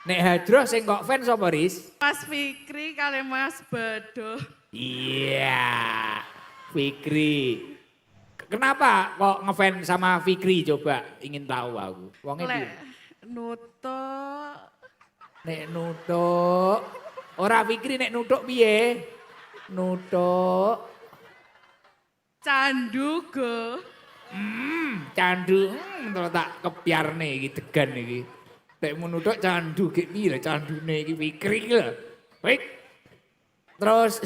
Nek Hadroh sing kok fans sapa Riz? Mas Fikri kali Mas Bedo. Iya. Fikri. Kenapa kok ngefans sama Fikri coba ingin tahu aku. Wonge piye? Lek nutuk Nek nutuk. Ora Fikri nek nutuk piye? Nutuk. candu go. Candu. Terus tak kepiarne iki degan iki. Nek menutuk candu ki piye lho candune iki Fikri iki lho. Baik. Terus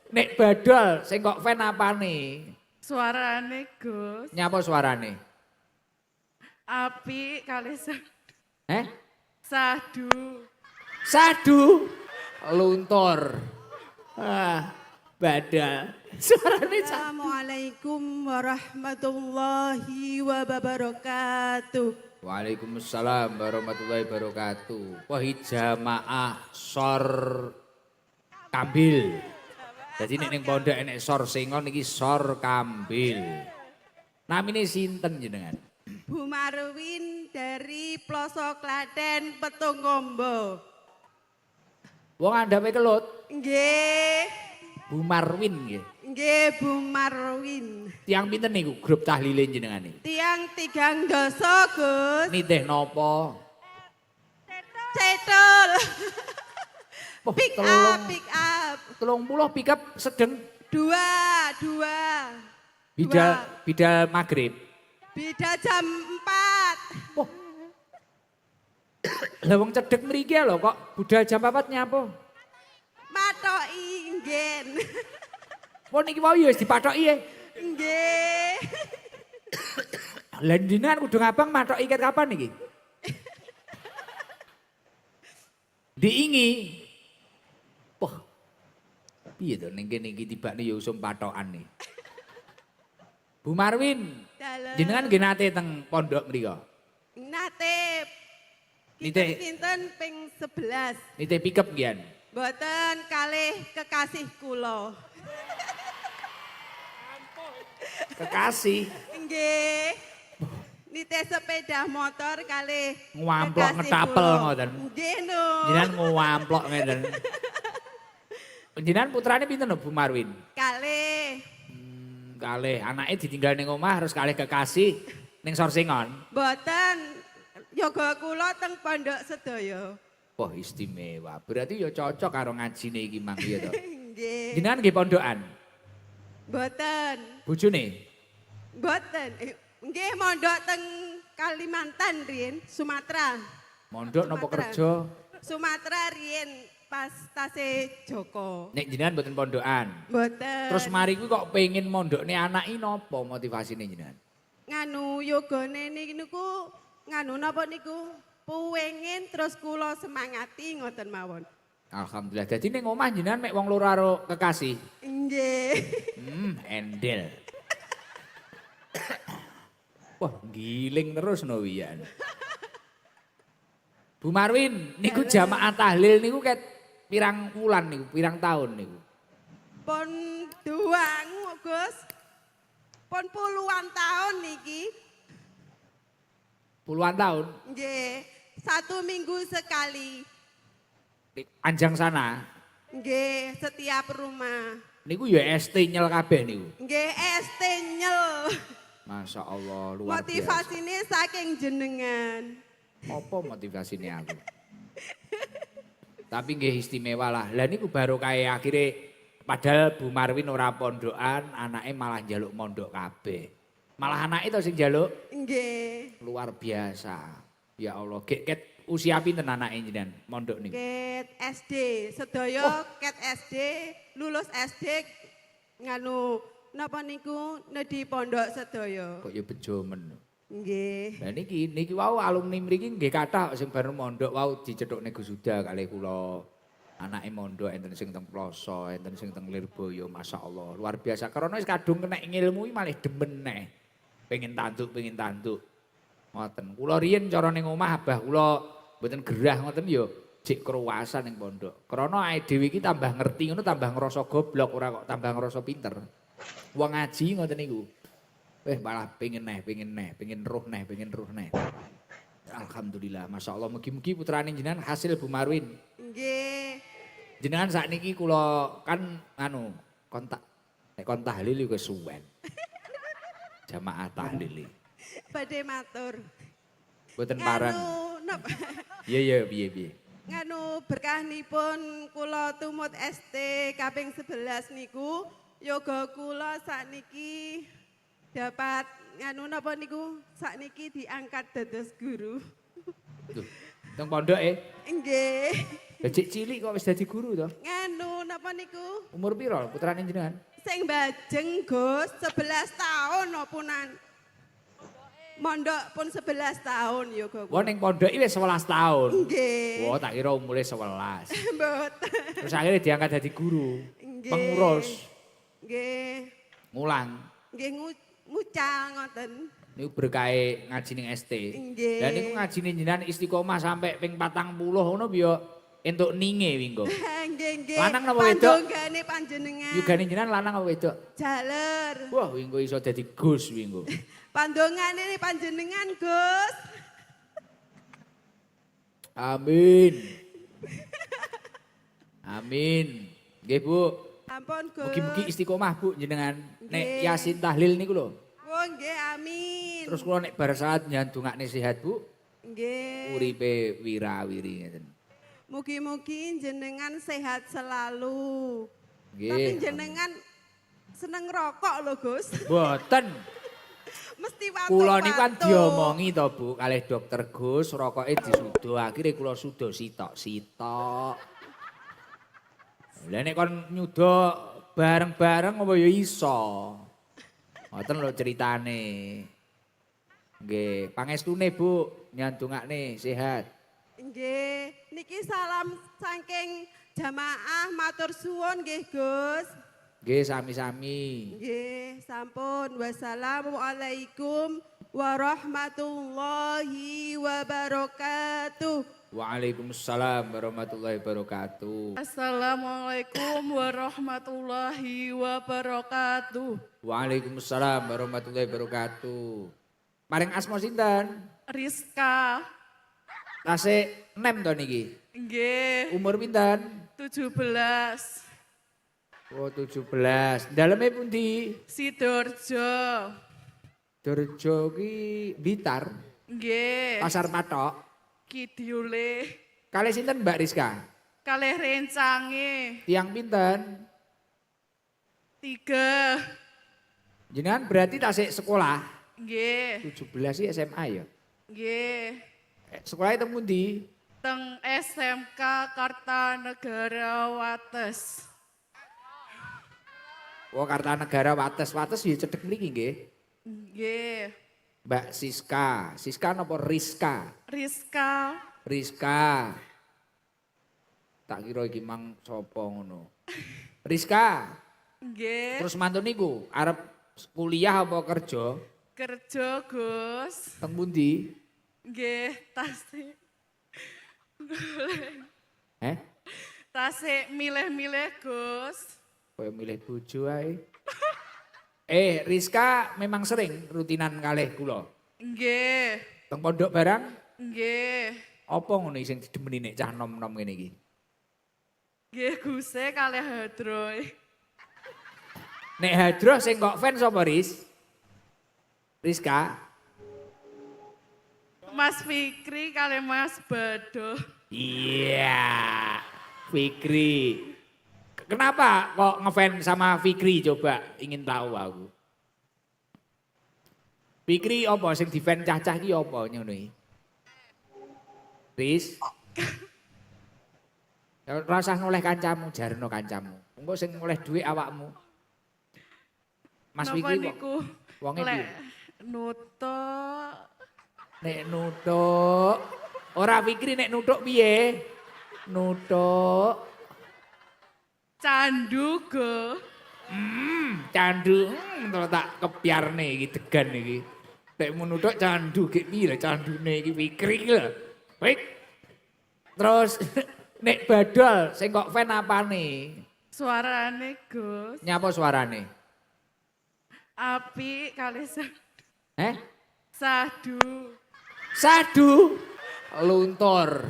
nek Badol sing kok fan apane? Suarane Gus. Nyapa suarane? Api kali Eh? sadu. Sadu. Luntur. Ah, Badal. Suarane sadu. Assalamualaikum warahmatullahi wabarakatuh. Waalaikumsalam warahmatullahi wabarakatuh. Wah, jamaah sor Kambil. Jadi nek ning pondok enek sor singon iki sor Kambil. Namine sinten jenengan? Bu Marwin dari Ploso Klaten Petung Kombo. Wong andhape kelut, Nggih, Bu Marwin nggih. nggih Bu Marwin. Tiang pinten niku grup tahlile jenengan iki? Tiang 3 dosa Gus. Nitih napa? Cetul. Oh, Pick up, pick up. 30 pickup sedeng Dua. bidal maghrib. Beda jam 4. Wah. Lah wong cedhek mriki lho kok budal jam 4 nyapa? Matoki nggen. Wong niki wau ya wis dipathoki ya. Nggih. Lah jenengan kudu ngabang matok iket kapan iki? Diingi. Wah. Piye to ning kene iki tibane ya usum patokan nih. Bu Marwin, Dalem. jenengan nggih nate teng pondok mriko. Nate. Nite- Kinten ping 11. Nite pickup ngian. Boten kalih kekasih kula. Kekasih Nggih. Nite sepeda motor kalih Ngwamplok kekasih ngetapel kula. ngoten. Nggih no. jenengan ngwamplok ngeten. Jenengan putrane pinten lho Bu Marwin? Kalih. Kalih anake ditinggal ning omah harus kalih kekasih ning Sorsingon. Boten yoga kula teng pondok sedaya. Wah istimewa. Berarti ya cocok karo ngajine iki mang ya to. Nggih. Jenengan nggih pondokan. Boten. Bojone Boten. Nggih mondok teng Kalimantan riyen, Sumatera. mondok napa Sumatera. kerja? Sumatera riyen pas tase Joko. Nek jenengan mboten pondokan. Boten. Terus mari kuwi kok pengin mondokne anake napa motivasine jenengan? Nganu yogane niku nganu napa niku puwengin terus kula semangati ngoten mawon. Alhamdulillah. Dadi ning omah jenengan mek wong loro karo kekasih. Nggih. Endel. Wah, giling terus no wiyan. Bu Marwin, niku jamaah tahlil niku ket pirang wulan niku, pirang tahun niku. Pun duang Gus. Pun puluhan tahun niki. Puluhan tahun. Nggih. 1 minggu sekali. Anjang sana. Nggih, setiap rumah. Niku ya ST nyel kabeh niku. Nggih, ST nyel. Masya Allah luar biasa. Motivasine saking jenengan. Apa motivasinya aku? Tapi nggih istimewa lah. Lah niku baru kayak akhirnya padahal Bu Marwin ora pondokan, anake malah njaluk mondok kabeh. Malah anake to sing njaluk Nggih. luar biasa. Ya Allah, ket usia pinten anake jenengan mondok niku? Ket SD, sedaya ket SD, lulus SD nganu napa niku nedhi pondok sedaya. Kok ya bejo men. Nggih. Lah niki wau alumni mriki nggih kathah sing bareng mondok wau dicethukne Gus Huda kalih kula. Anake mondok enten sing teng Ploso, enten sing teng Lirboyo, masyaallah luar biasa. Karena wis kadung kena ngilmu malah demen neh. Pengen tantuk. Ngoten. Kula riyen cara ning omah abah kula mboten gerah ngoten ya jek kruwasan ning pondok. Krana ae dhewe iki tambah ngerti ngono tambah ngrasa goblok ora kok tambah ngrasa pinter. Wong ngaji ngoten niku. Malah pengen roh neh. Alhamdulillah, Masya Allah. Mugi-mugi putrane jenengan hasil Bu Marwin. Nggih. Jenengan sakniki kula kan anu kontak nek kon tahlil iku suwen. Jamaah tahlil. Badhe matur. Mboten parang. Napa? Iya piye. Nganu berkahnipun kula tumut ST kaping 11 niku yoga kula sakniki dapat nganu napa niku sakniki diangkat dados guru. Tuh, teng pondoke. Nggih. Lah cek cilik kok wis dadi guru to? Nganu napa niku? Umur piro putrane jenengan? Sing bajeng Gus 11 tahun opunan. Mondok pun 11 tahun yoga Wah kula. ning pondoke wis 11 tahun. Nggih. Wah tak kira umure 11. Mboten. Terus akhirnya diangkat jadi guru. Nggih. Pengurus. Nggih. Mulang. Nggih mucal ngoten. Niku berkahe ngaji ning ST. Nggih. Lah niku ngajine jenengan istiqomah sampai ping 40 ngono piye entuk ninge wingko. Nggih. Lanang napa wedok? Panjonggane panjenengan. Yugane jenengan lanang apa wedok? Jaler. Wah wingko iso dadi Gus wingko. Pandongane panjenengan, Gus. Amin. Amin. Nggih Bu. Ampun, Gus. Mugi-mugi istiqomah Bu jenengan. Nek Nggih. Yasin tahlil niku lho. Oh, nggih, amin. Terus kula nek bar saat nyandungakne sehat Bu, Nggih. uripe wirawiri ngeten. Mugi-mugi jenengan sehat selalu. Nggih. Tapi jenengan seneng rokok lho, Gus. Mboten. Mesti waktu. Kula niku kan diomongi to Bu kalih dokter Gus, rokoke disudo. Akhire kula sudo sitok-sitok. Lah nek kon nyudo bareng-bareng apa ya iso. Ngoten lho ceritane. Nggih, pangestune Bu nyandungakne sehat. Nggih, niki salam saking jamaah matur suwun nggih, Gus. Nggih sami-sami. Nggih, sampun. Wassalamualaikum warahmatullahi wabarakatuh. Waalaikumsalam warahmatullahi wabarakatuh. Assalamualaikum warahmatullahi wabarakatuh. Waalaikumsalam warahmatullahi wabarakatuh. Paring asma sinten? Rizka. Tasik 6 to niki. Nggih, Umur pinten? 17. Oh 17. Daleme pundi? Sidoarjo. Dorjo ki Blitar, Nggih, Pasar Patok. Kidiule. Kalih sinten Mbak Rizka? Kalih rencange. Tiang pinten? 3. Jenengan berarti tasik sekolah. Nggih, 17 sih SMA ya. nggih. Sekolahnya teng pundi? Teng SMK Kartanegara Wates. Oh Kartanegara Wates ya cedek mriki nggih. Nggih. Mbak Siska. Siska napa Rizka? Rizka. Rizka. Tak kira iki mang sapa ngono. Rizka. Nggih. Terus mantun niku arep kuliah apa kerja? Kerja, Gus. Teng pundi? Nggih, tasik. Tasik milih-milih, Gus. Kaya milih bojo ae. Rizka memang sering rutinan kalih kula. Nggih. Teng pondok barang Nggih. apa ngono sing didemeni nek cah nom-nom ngene iki? Nggih, Guse kalih hadroy. Nek hadroh sing kok fans sapa Riz? Rizka? Mas Fikri kalih Mas Bado. Iya. Fikri. Kenapa kok ngefans sama Fikri coba ingin tahu aku. Fikri apa sing di-fan cacah ki apa ngono iki? Riz. Ya rasah noleh kancamu, jarno kancamu. Engko sing oleh dhuwit awakmu. Mas Napa Fikri kok niku? wonge piye? Nutuk. Nek nutuk. Ora Fikri nek nutuk piye? Nutuk. Candu, go. Candu. Kalau tak kepiarne iki degan iki. Nek menutuk candu ki piye candune iki Fikri iki lho. Baik. Terus nek badal sing kok fan apane? Suarane, Gus. Nyapa suarane? Api kalih Eh? sadu. Sadu. Luntur.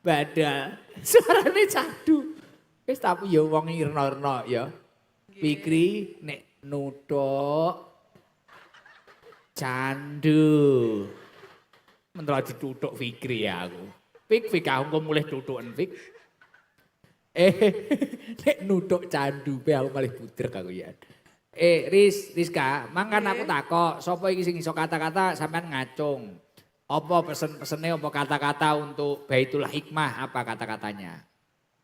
Badal. Suarane sadu. Wis tapi ya wong irna-irna ya. Fikri nek nuthuk candu. Mentera dituthuk Fikri ya aku. Fik aku mulih tuthuken Fik. Nek nuthuk candu pe aku malih budrek aku ya. Rizka, mangkan aku takok, sapa iki sing iso kata-kata sampean ngacung. Apa pesen-pesene apa kata-kata untuk Baitul Hikmah apa kata-katanya?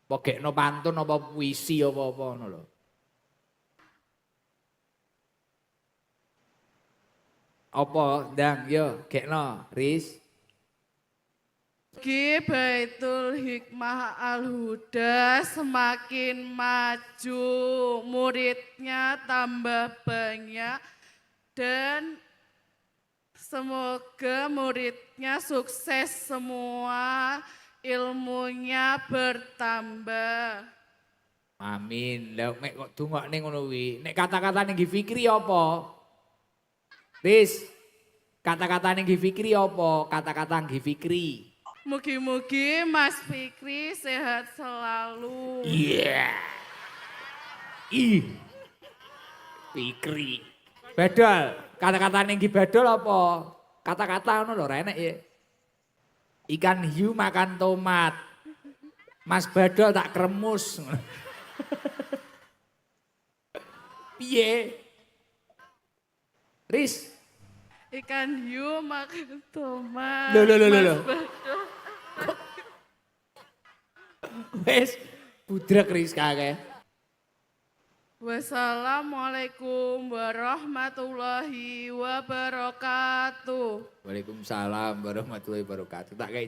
Apa gekno pantun apa puisi apa-apa ngono lho. Apa ndang yo gekno Riz? Ki Baitul Hikmah Al-Huda semakin maju, muridnya tambah banyak dan semoga muridnya sukses semua, ilmunya bertambah. Amin. Lah mek kok dongakne ngono kuwi. Nek kata-katane nggih Fikri apa? Riz, kata-katane nggih Fikri apa? Kata-kata nggih Fikri. Mugi-mugi Mas Fikri sehat selalu. Iya. Ih. Fikri. Badal. Kata-katane nggih badal apa? Kata-kata ngono lho ra enek ya. Ikan hiu makan tomat. Mas Badal tak kremus. Piye? Riz. Ikan hiu makan tomat. Loh. Mas Badal. Wes budrek Rizka kae. Wassalamualaikum warahmatullahi wabarakatuh. Waalaikumsalam warahmatullahi wabarakatuh. Tak kayak